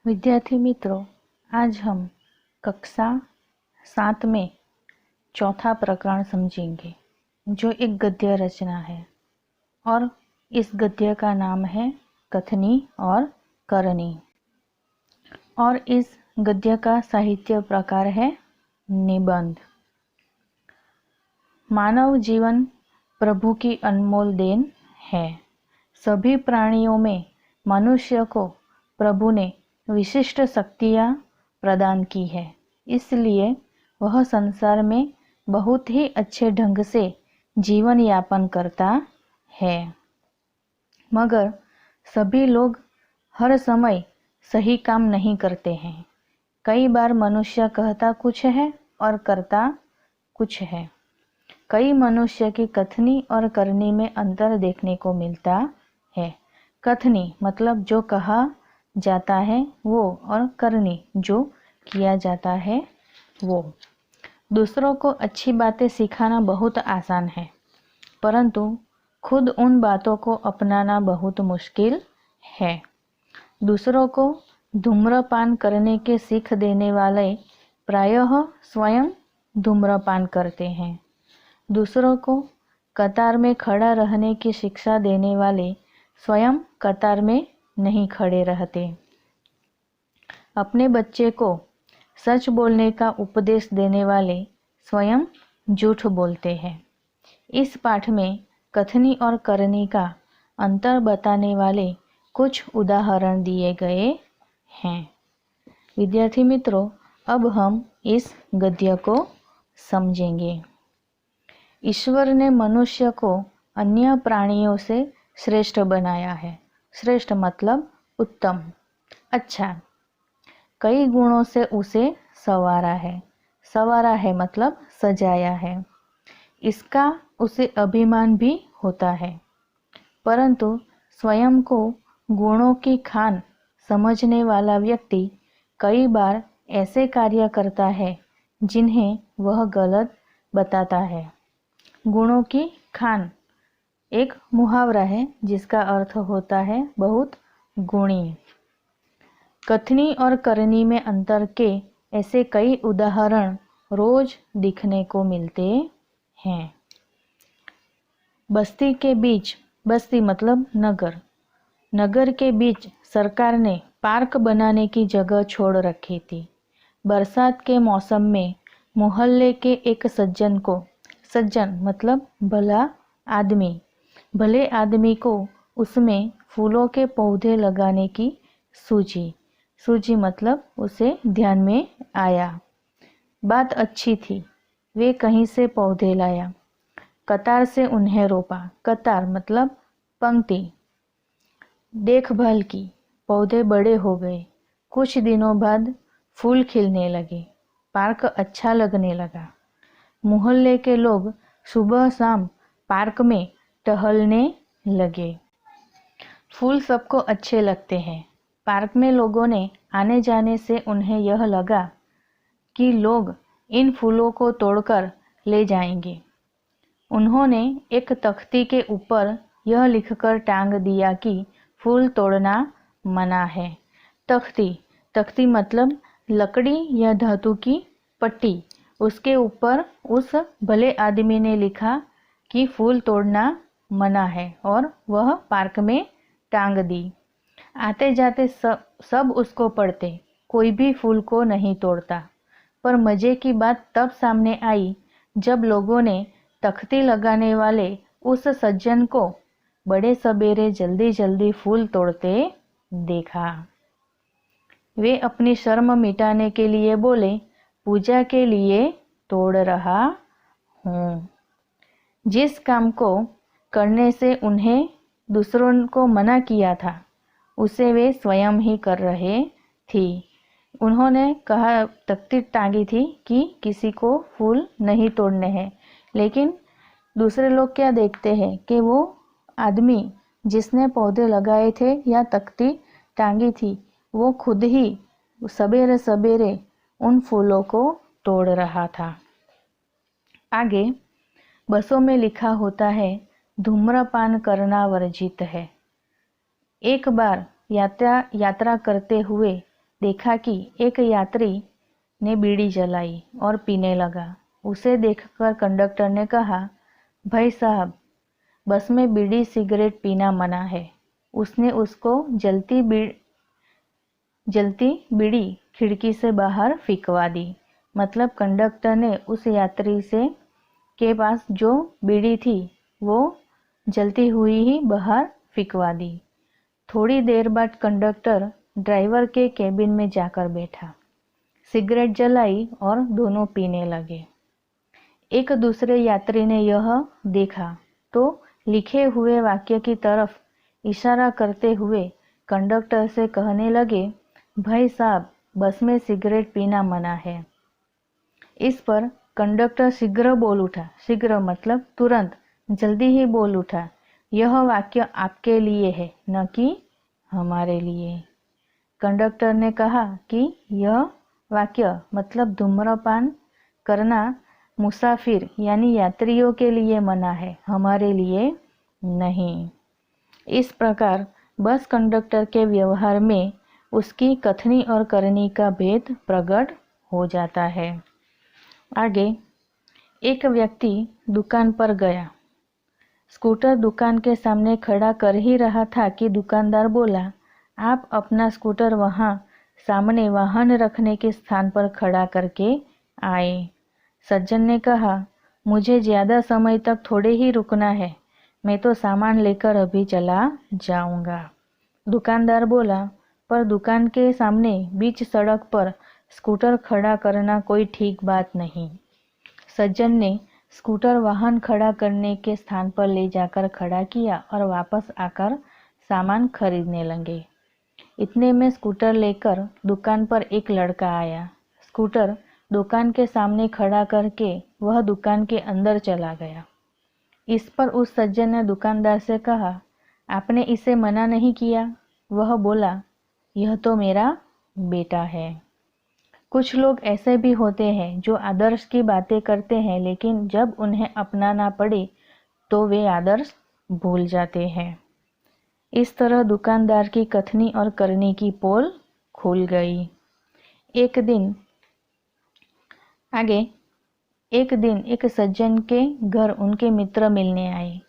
विद्यार्थी मित्रों, आज हम कक्षा 7 में चौथा प्रकरण समझेंगे, जो एक गद्य रचना है और इस गद्य का नाम है कथनी और करनी। और इस गद्य का साहित्य प्रकार है निबंध। मानव जीवन प्रभु की अनमोल देन है। सभी प्राणियों में मनुष्य को प्रभु ने विशिष्ट शक्तियाँ प्रदान की है, इसलिए वह संसार में बहुत ही अच्छे ढंग से जीवन यापन करता है। मगर सभी लोग हर समय सही काम नहीं करते हैं। कई बार मनुष्य कहता कुछ है और करता कुछ है। कई मनुष्य की कथनी और करनी में अंतर देखने को मिलता है। कथनी मतलब जो कहा जाता है वो, और करनी जो किया जाता है वो। दूसरों को अच्छी बातें सिखाना बहुत आसान है, परंतु खुद उन बातों को अपनाना बहुत मुश्किल है। दूसरों को धूम्रपान करने की सीख देने वाले प्रायः स्वयं धूम्रपान करते हैं। दूसरों को कतार में खड़ा रहने की शिक्षा देने वाले स्वयं कतार में नहीं खड़े रहते। अपने बच्चे को सच बोलने का उपदेश देने वाले स्वयं झूठ बोलते हैं। इस पाठ में कथनी और करनी का अंतर बताने वाले कुछ उदाहरण दिए गए हैं। विद्यार्थी मित्रों, अब हम इस गद्य को समझेंगे। ईश्वर ने मनुष्य को अन्य प्राणियों से श्रेष्ठ बनाया है। श्रेष्ठ मतलब उत्तम, अच्छा। कई गुणों से उसे संवारा है। संवारा है मतलब सजाया है। इसका उसे अभिमान भी होता है, परंतु स्वयं को गुणों की खान समझने वाला व्यक्ति कई बार ऐसे कार्य करता है जिन्हें वह गलत बताता है। गुणों की खान एक मुहावरा है जिसका अर्थ होता है बहुत गुणी। कथनी और करनी में अंतर के ऐसे कई उदाहरण रोज दिखने को मिलते हैं। बस्ती के बीच, बस्ती मतलब नगर, नगर के बीच सरकार ने पार्क बनाने की जगह छोड़ रखी थी। बरसात के मौसम में मोहल्ले के एक सज्जन को, सज्जन मतलब भला आदमी, भले आदमी को उसमें फूलों के पौधे लगाने की सूझी। सूझी मतलब उसे ध्यान में आया। बात अच्छी थी, वे कहीं से पौधे लाया। कतार से उन्हें रोपा। कतार मतलब पंक्ति। देखभाल की, पौधे बड़े हो गए। कुछ दिनों बाद फूल खिलने लगे। पार्क अच्छा लगने लगा। मोहल्ले के लोग सुबह शाम पार्क में टहलने लगे। फूल सबको अच्छे लगते हैं। पार्क में लोगों ने आने जाने से उन्हें यह लगा कि लोग इन फूलों को तोड़कर ले जाएंगे। उन्होंने एक तख्ती के ऊपर यह लिखकर टांग दिया कि फूल तोड़ना मना है। तख्ती, तख्ती मतलब लकड़ी या धातु की पट्टी। उसके ऊपर उस भले आदमी ने लिखा कि फूल तोड़ना मना है और वह पार्क में टांग दी। आते जाते सब उसको पढ़ते, कोई भी फूल को नहीं तोड़ता। पर मजे की बात तब सामने आई जब लोगों ने तख्ती लगाने वाले उस सज्जन को बड़े सबेरे जल्दी जल्दी फूल तोड़ते देखा। वे अपनी शर्म मिटाने के लिए बोले, पूजा के लिए तोड़ रहा हूँ। जिस काम को करने से उन्हें दूसरों को मना किया था, उसे वे स्वयं ही कर रहे थी। उन्होंने कहा, तख्ती टांगी थी कि किसी को फूल नहीं तोड़ने हैं, लेकिन दूसरे लोग क्या देखते हैं कि वो आदमी जिसने पौधे लगाए थे या तख्ती टांगी थी, वो खुद ही सवेरे सवेरे उन फूलों को तोड़ रहा था। आगे बसों में लिखा होता है, धूम्रपान करना वर्जित है। एक बार यात्रा करते हुए देखा कि एक यात्री ने बीड़ी जलाई और पीने लगा। उसे देखकर कंडक्टर ने कहा, भाई साहब, बस में बीड़ी सिगरेट पीना मना है। उसने उसको जलती बीड़ी खिड़की से बाहर फेंकवा दी। मतलब कंडक्टर ने उस यात्री से के पास जो बीड़ी थी वो जलती हुई ही बाहर फेंकवा दी। थोड़ी देर बाद कंडक्टर ड्राइवर के केबिन में जाकर बैठा, सिगरेट जलाई और दोनों पीने लगे। एक दूसरे यात्री ने यह देखा तो लिखे हुए वाक्य की तरफ इशारा करते हुए कंडक्टर से कहने लगे, भाई साहब, बस में सिगरेट पीना मना है। इस पर कंडक्टर शीघ्र बोल उठा। शीघ्र मतलब तुरंत, जल्दी ही बोल उठा, यह वाक्य आपके लिए है, न कि हमारे लिए। कंडक्टर ने कहा कि यह वाक्य मतलब धूम्रपान करना मुसाफिर यानी यात्रियों के लिए मना है, हमारे लिए नहीं। इस प्रकार बस कंडक्टर के व्यवहार में उसकी कथनी और करनी का भेद प्रकट हो जाता है। आगे, एक व्यक्ति दुकान पर गया। स्कूटर दुकान के सामने खड़ा कर ही रहा था कि दुकानदार बोला, आप अपना स्कूटर वहाँ सामने वाहन रखने के स्थान पर खड़ा करके आए। सज्जन ने कहा, मुझे ज़्यादा समय तक थोड़े ही रुकना है, मैं तो सामान लेकर अभी चला जाऊंगा। दुकानदार बोला, पर दुकान के सामने बीच सड़क पर स्कूटर खड़ा करना कोई ठीक बात नहीं। सज्जन ने स्कूटर वाहन खड़ा करने के स्थान पर ले जाकर खड़ा किया और वापस आकर सामान खरीदने लगे। इतने में स्कूटर लेकर दुकान पर एक लड़का आया। स्कूटर दुकान के सामने खड़ा करके वह दुकान के अंदर चला गया। इस पर उस सज्जन ने दुकानदार से कहा, आपने इसे मना नहीं किया? वह बोला, यह तो मेरा बेटा है। कुछ लोग ऐसे भी होते हैं जो आदर्श की बातें करते हैं, लेकिन जब उन्हें अपनाना पड़े तो वे आदर्श भूल जाते हैं। इस तरह दुकानदार की कथनी और करनी की पोल खुल गई। एक दिन एक सज्जन के घर उनके मित्र मिलने आए।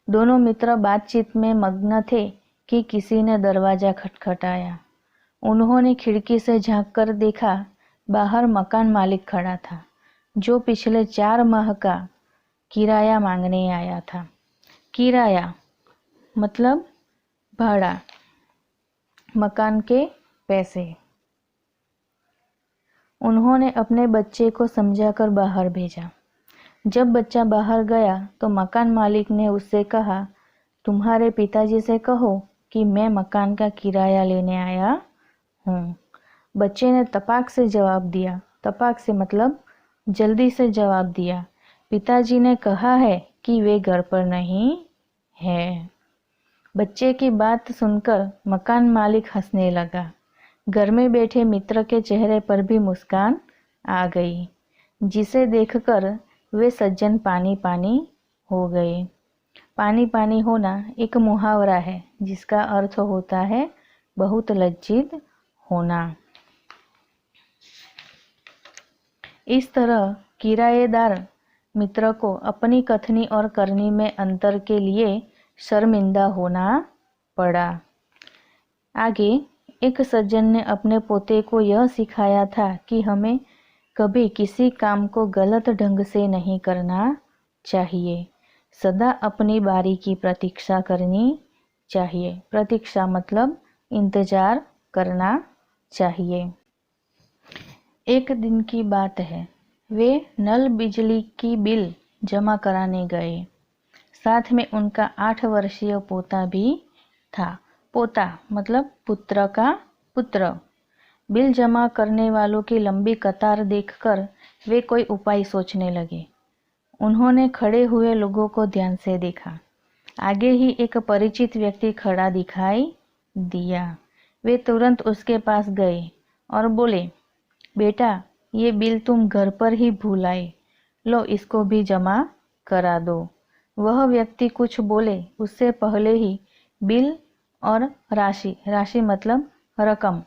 दोनों मित्र बातचीत में मग्न थे कि किसी ने दरवाजा खटखटाया। उन्होंने खिड़की से झांककर देखा, बाहर मकान मालिक खड़ा था, जो पिछले 4 माह का किराया मांगने आया था। किराया मतलब भाड़ा, मकान के पैसे। उन्होंने अपने बच्चे को समझाकर बाहर भेजा। जब बच्चा बाहर गया तो मकान मालिक ने उससे कहा, तुम्हारे पिताजी से कहो कि मैं मकान का किराया लेने आया हूँ। बच्चे ने तपाक से जवाब दिया। तपाक से मतलब जल्दी से जवाब दिया, पिताजी ने कहा है कि वे घर पर नहीं है। बच्चे की बात सुनकर मकान मालिक हंसने लगा। घर में बैठे मित्र के चेहरे पर भी मुस्कान आ गई, जिसे देखकर वे सज्जन पानी पानी हो गए। पानी पानी होना एक मुहावरा है जिसका अर्थ होता है बहुत लज्जित होना। इस तरह किराएदार मित्र को अपनी कथनी और करनी में अंतर के लिए शर्मिंदा होना पड़ा। आगे, एक सज्जन ने अपने पोते को यह सिखाया था कि हमें कभी किसी काम को गलत ढंग से नहीं करना चाहिए, सदा अपनी बारी की प्रतीक्षा करनी चाहिए। प्रतीक्षा मतलब इंतजार करना चाहिए। एक दिन की बात है, वे नल बिजली की बिल जमा कराने गए। साथ में उनका 8 वर्षीय पोता भी था। पोता मतलब पुत्र का पुत्र। बिल जमा करने वालों की लंबी कतार देखकर वे कोई उपाय सोचने लगे। उन्होंने खड़े हुए लोगों को ध्यान से देखा। आगे ही एक परिचित व्यक्ति खड़ा दिखाई दिया। वे तुरंत उसके पास गए और बोले, बेटा, ये बिल तुम घर पर ही भूल आए, लो इसको भी जमा करा दो। वह व्यक्ति कुछ बोले उससे पहले ही बिल और राशि मतलब रकम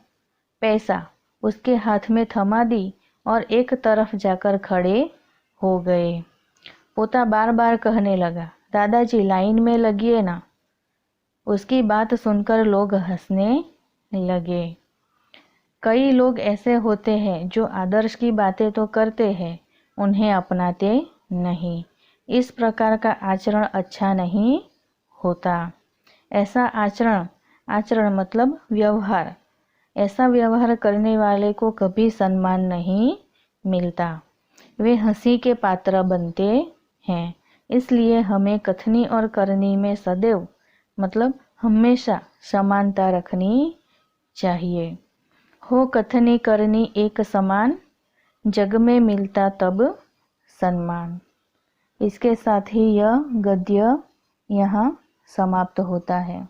पैसा उसके हाथ में थमा दी और एक तरफ जाकर खड़े हो गए। पोता बार बार कहने लगा, दादाजी लाइन में लगिए ना। उसकी बात सुनकर लोग हंसने लगे। कई लोग ऐसे होते हैं जो आदर्श की बातें तो करते हैं, उन्हें अपनाते नहीं। इस प्रकार का आचरण अच्छा नहीं होता। ऐसा आचरण मतलब व्यवहार, ऐसा व्यवहार करने वाले को कभी सम्मान नहीं मिलता। वे हंसी के पात्र बनते हैं। इसलिए हमें कथनी और करनी में सदैव मतलब हमेशा समानता रखनी चाहिए। हो कथनी करनी एक समान, जग में मिलता तब सम्मान। इसके साथ ही यह गद्य यहाँ समाप्त होता है।